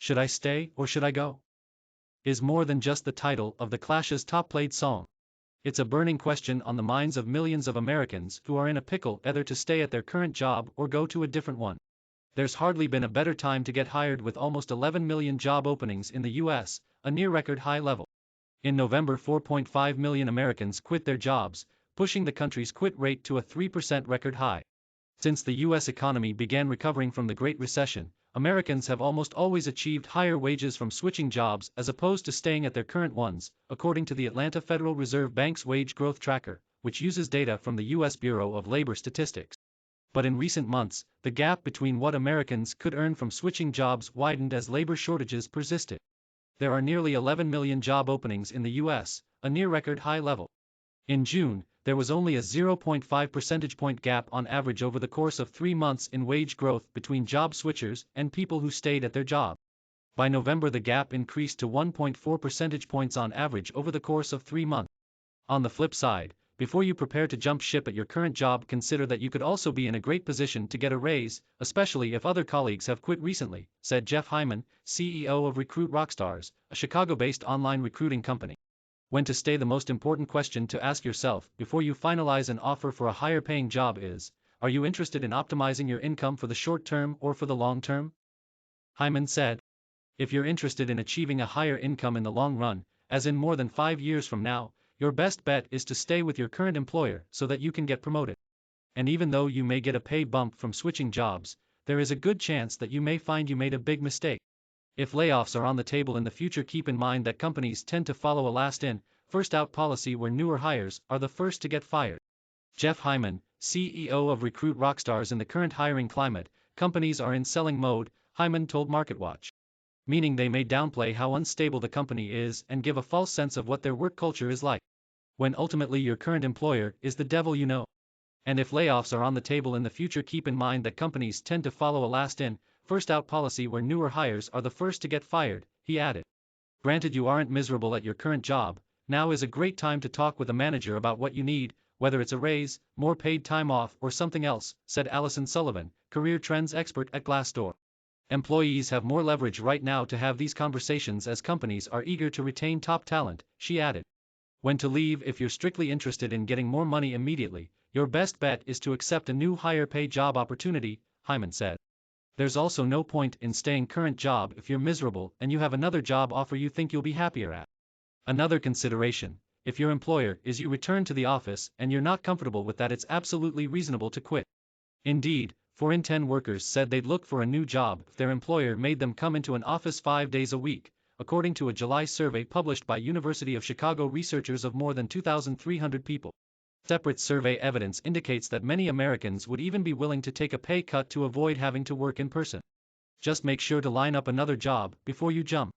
Should I stay or should I go? Is more than just the title of the Clash's top-played song. It's a burning question on the minds of millions of Americans who are in a pickle whether to stay at their current job or go to a different one. There's hardly been a better time to get hired with almost 11 million job openings in the US, a near-record high level. In November, 4.5 million Americans quit their jobs, pushing the country's quit rate to a 3% record high. Since the U.S. economy began recovering from the Great Recession, Americans have almost always achieved higher wages from switching jobs as opposed to staying at their current ones, according to the Atlanta Federal Reserve Bank's Wage Growth Tracker, which uses data from the U.S. Bureau of Labor Statistics. But in recent months, the gap between what Americans could earn from switching jobs widened as labor shortages persisted. There are nearly 11 million job openings in the U.S., a near-record high level. In June, there was only a 0.5 percentage point gap on average over the course of 3 months in wage growth between job switchers and people who stayed at their job. By November, the gap increased to 1.4 percentage points on average over the course of 3 months. On the flip side, before you prepare to jump ship at your current job, consider that you could also be in a great position to get a raise, especially if other colleagues have quit recently, said Jeff Hyman, CEO of Recruit Rockstars, a Chicago-based online recruiting company. When to stay, the most important question to ask yourself before you finalize an offer for a higher-paying job is, are you interested in optimizing your income for the short term or for the long term? Hyman said. If you're interested in achieving a higher income in the long run, as in more than 5 years from now, your best bet is to stay with your current employer so that you can get promoted. And even though you may get a pay bump from switching jobs, there is a good chance that you may find you made a big mistake. If layoffs are on the table in the future, keep in mind that companies tend to follow a last-in, first-out policy where newer hires are the first to get fired. Jeff Hyman, CEO of Recruit Rockstars. In the current hiring climate, companies are in selling mode, Hyman told MarketWatch. Meaning they may downplay how unstable the company is and give a false sense of what their work culture is like. When ultimately your current employer is the devil you know. And if layoffs are on the table in the future, keep in mind that companies tend to follow a last-in, first-out policy where newer hires are the first to get fired, he added. Granted, you aren't miserable at your current job, now is a great time to talk with a manager about what you need, whether it's a raise, more paid time off, or something else, said Allison Sullivan, career trends expert at Glassdoor. Employees have more leverage right now to have these conversations as companies are eager to retain top talent, she added. When to leave? If you're strictly interested in getting more money immediately, your best bet is to accept a new higher pay job opportunity, Hyman said. There's also no point in staying current job if you're miserable and you have another job offer you think you'll be happier at. Another consideration, if your employer is you return to the office and you're not comfortable with that, it's absolutely reasonable to quit. Indeed, 4 in 10 workers said they'd look for a new job if their employer made them come into an office 5 days a week, according to a July survey published by University of Chicago researchers of more than 2,300 people. Separate survey evidence indicates that many Americans would even be willing to take a pay cut to avoid having to work in person. Just make sure to line up another job before you jump.